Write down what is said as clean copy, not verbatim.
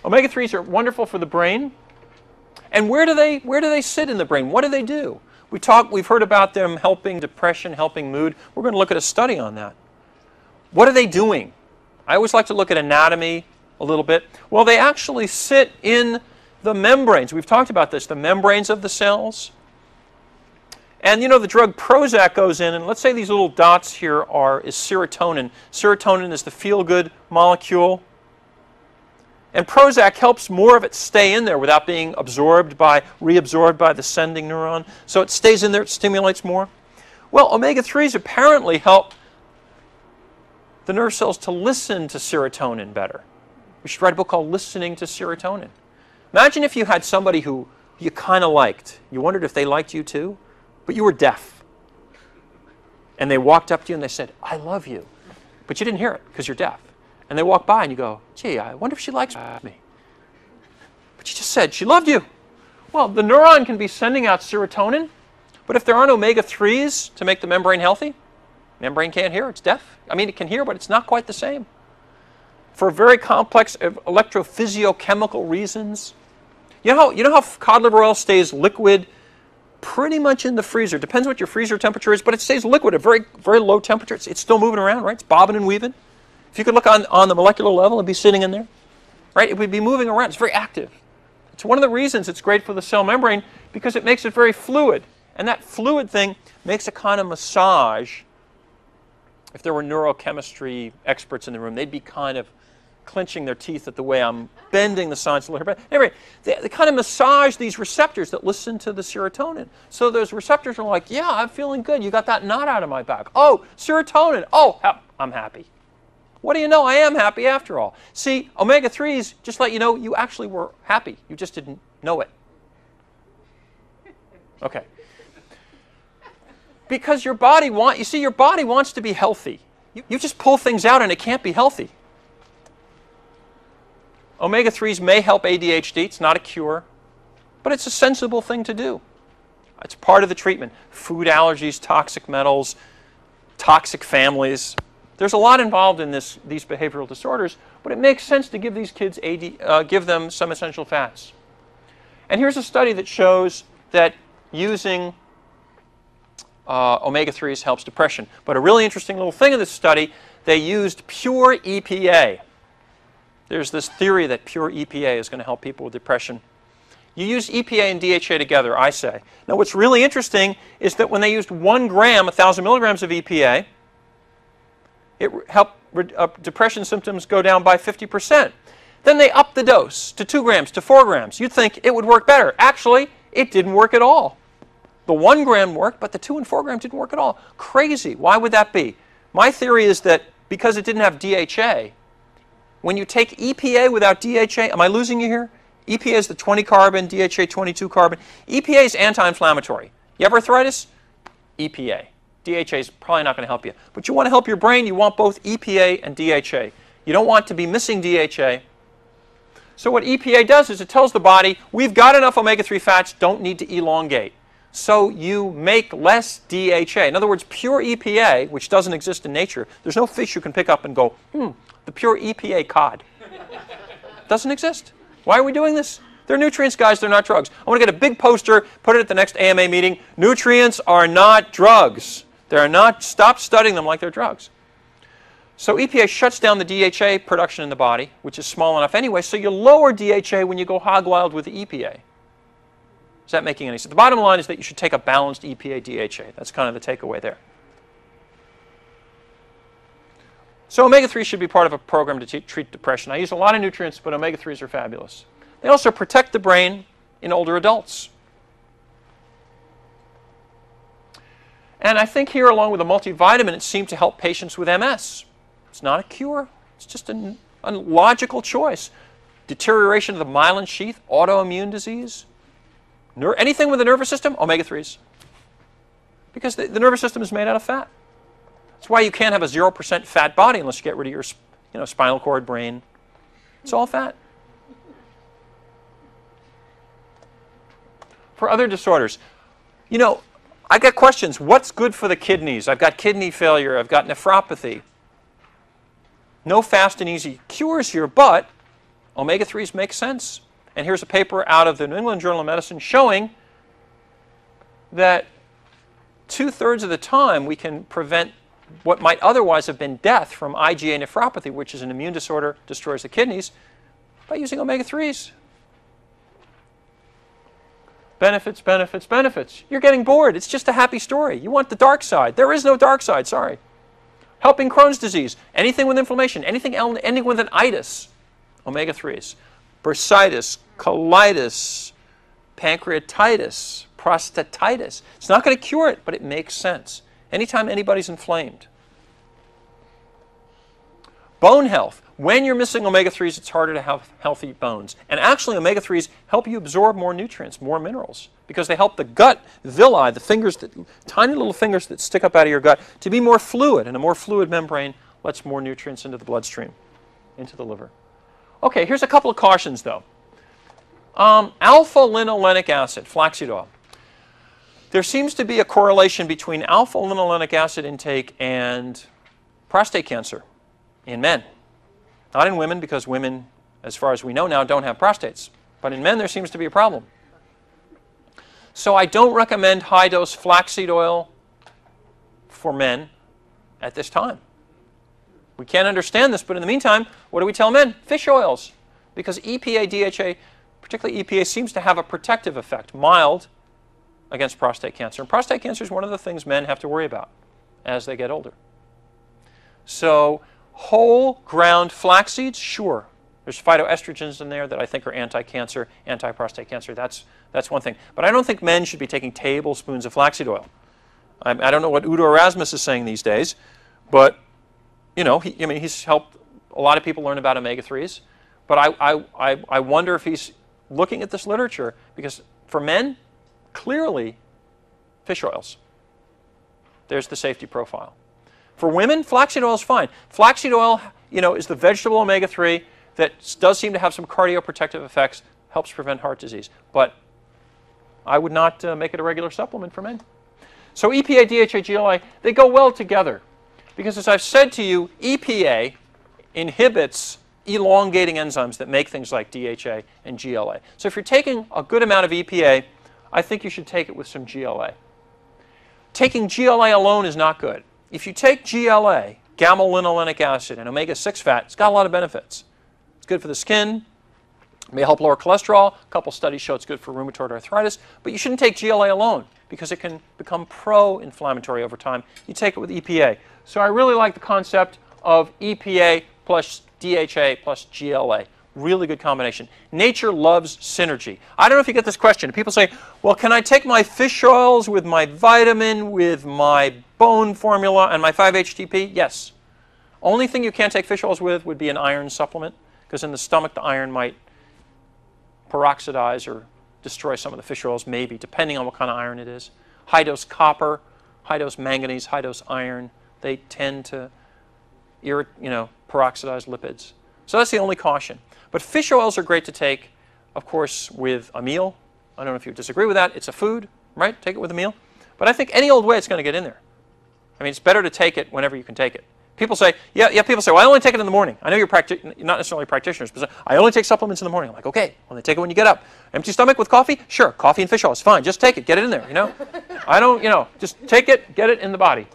Omega-3s are wonderful for the brain. And where do they sit in the brain? What do they do? We've heard about them helping depression, helping mood. We're going to look at a study on that. What are they doing? I always like to look at anatomy a little bit. Well, they actually sit in the membranes. We've talked about this, the membranes of the cells. And you know, the drug Prozac goes in, and let's say these little dots here is serotonin. Serotonin is the feel-good molecule. And Prozac helps more of it stay in there without being reabsorbed by the sending neuron. So it stays in there, it stimulates more. Well, omega-3s apparently help the nerve cells to listen to serotonin better. We should write a book called Listening to Serotonin. Imagine if you had somebody who you kind of liked. You wondered if they liked you too, but you were deaf. And they walked up to you and they said, "I love you." But you didn't hear it because you're deaf. And they walk by and you go, "Gee, I wonder if she likes me." But you just said she loved you. Well, the neuron can be sending out serotonin, but if there aren't omega-3s to make the membrane healthy, membrane can't hear, it's deaf. I mean, it can hear, but it's not quite the same. For very complex electrophysiochemical reasons. You know how cod liver oil stays liquid pretty much in the freezer. Depends what your freezer temperature is, but it stays liquid at very, very low temperature. It's still moving around, right? It's bobbing and weaving. If you could look on the molecular level, it'd be sitting in there, right? It would be moving around. It's very active. It's one of the reasons it's great for the cell membrane because it makes it very fluid. And that fluid thing makes a kind of massage. If there were neurochemistry experts in the room, they'd be kind of clenching their teeth at the way I'm bending the science a little bit. Anyway, they kind of massage these receptors that listen to the serotonin. So those receptors are like, "Yeah, I'm feeling good. You got that knot out of my back. Oh, serotonin. Oh, I'm happy." What do you know? I am happy after all. See, omega-3s just let you know you actually were happy. You just didn't know it. Okay. Because your body wants to be healthy. You just pull things out and it can't be healthy. Omega-3s may help ADHD. It's not a cure, but it's a sensible thing to do. It's part of the treatment. Food allergies, toxic metals, toxic families. There's a lot involved in these behavioral disorders, but it makes sense to give these kids give them some essential fats. And here's a study that shows that using omega-3s helps depression. But a really interesting little thing in this study, they used pure EPA. There's this theory that pure EPA is going to help people with depression. You use EPA and DHA together, I say. Now what's really interesting is that when they used 1 gram, 1,000 milligrams of EPA, it helped depression symptoms go down by 50%. Then they upped the dose to 2 grams, to 4 grams. You'd think it would work better. Actually, it didn't work at all. The 1 gram worked, but the 2 and 4 grams didn't work at all. Crazy. Why would that be? My theory is that because it didn't have DHA, when you take EPA without DHA, am I losing you here? EPA is the 20 carbon, DHA 22 carbon. EPA is anti-inflammatory. You have arthritis? EPA. DHA is probably not going to help you. But you want to help your brain, you want both EPA and DHA. You don't want to be missing DHA. So what EPA does is it tells the body, we've got enough omega-3 fats, don't need to elongate. So you make less DHA. In other words, pure EPA, which doesn't exist in nature, there's no fish you can pick up and go, the pure EPA cod. Doesn't exist. Why are we doing this? They're nutrients, guys, they're not drugs. I want to get a big poster, put it at the next AMA meeting. Nutrients are not drugs. They're not, stop studying them like they're drugs. So EPA shuts down the DHA production in the body, which is small enough anyway, so you lower DHA when you go hog wild with the EPA. Is that making any sense? The bottom line is that you should take a balanced EPA-DHA. That's kind of the takeaway there. So omega-3 should be part of a program to treat depression. I use a lot of nutrients, but omega-3s are fabulous. They also protect the brain in older adults. And I think here, along with a multivitamin, it seemed to help patients with MS. It's not a cure. It's just a logical choice. Deterioration of the myelin sheath, autoimmune disease. Anything with the nervous system, omega-3s. Because the nervous system is made out of fat. That's why you can't have a 0% fat body unless you get rid of your spinal cord, brain. It's all fat. For other disorders, I get questions. What's good for the kidneys? I've got kidney failure. I've got nephropathy. No fast and easy cures here, but omega-3s make sense. And here's a paper out of the New England Journal of Medicine showing that 2/3 of the time we can prevent what might otherwise have been death from IgA nephropathy, which is an immune disorder, destroys the kidneys, by using omega-3s. Benefits, benefits, benefits. You're getting bored. It's just a happy story. You want the dark side. There is no dark side, sorry. Helping Crohn's disease, anything with inflammation, anything ending with an itis, omega-3s. Bursitis, colitis, pancreatitis, prostatitis. It's not going to cure it, but it makes sense. Anytime anybody's inflamed. Bone health. When you're missing omega-3s, it's harder to have healthy bones. And actually, omega-3s help you absorb more nutrients, more minerals, because they help the gut villi, the fingers, tiny little fingers that stick up out of your gut, to be more fluid. And a more fluid membrane lets more nutrients into the bloodstream, into the liver. Okay, here's a couple of cautions, though. Alpha-linolenic acid, flaxseed oil. There seems to be a correlation between alpha-linolenic acid intake and prostate cancer in men. Not in women, because women, as far as we know now, don't have prostates. But in men, there seems to be a problem. So I don't recommend high-dose flaxseed oil for men at this time. We can't understand this, but in the meantime, what do we tell men? Fish oils. Because EPA, DHA, particularly EPA, seems to have a protective effect, mild, against prostate cancer. And prostate cancer is one of the things men have to worry about as they get older. So whole ground flax seeds, sure. There's phytoestrogens in there that I think are anti-cancer, anti-prostate cancer. That's one thing. But I don't think men should be taking tablespoons of flaxseed oil. I don't know what Udo Erasmus is saying these days, but you know, he's helped a lot of people learn about omega-3s. But I wonder if he's looking at this literature, because for men, clearly fish oils. There's the safety profile. For women, flaxseed oil is fine. Flaxseed oil, is the vegetable omega-3 that does seem to have some cardioprotective effects, helps prevent heart disease. But I would not make it a regular supplement for men. So EPA, DHA, GLA, they go well together. Because as I've said to you, EPA inhibits elongating enzymes that make things like DHA and GLA. So if you're taking a good amount of EPA, I think you should take it with some GLA. Taking GLA alone is not good. If you take GLA, gamma-linolenic acid, and omega-6 fat, it's got a lot of benefits. It's good for the skin. It may help lower cholesterol. A couple studies show it's good for rheumatoid arthritis. But you shouldn't take GLA alone, because it can become pro-inflammatory over time. You take it with EPA. So I really like the concept of EPA plus DHA plus GLA. Really good combination. Nature loves synergy. I don't know if you get this question. People say, well, can I take my fish oils with my vitamin, with my bone formula, and my 5-HTP? Yes. Only thing you can't take fish oils with would be an iron supplement, because in the stomach the iron might peroxidize or destroy some of the fish oils, maybe, depending on what kind of iron it is. High-dose copper, high-dose manganese, high-dose iron, they tend to peroxidize lipids. So that's the only caution. But fish oils are great to take, of course, with a meal. I don't know if you disagree with that. It's a food, right? Take it with a meal. But I think any old way it's going to get in there. I mean, it's better to take it whenever you can take it. People say, people say, well, I only take it in the morning. I know you're not necessarily practitioners, but I only take supplements in the morning. I'm like, okay, well, then take it when you get up. Empty stomach with coffee? Sure, coffee and fish oil is fine. Just take it. Get it in there, I don't, just take it, get it in the body.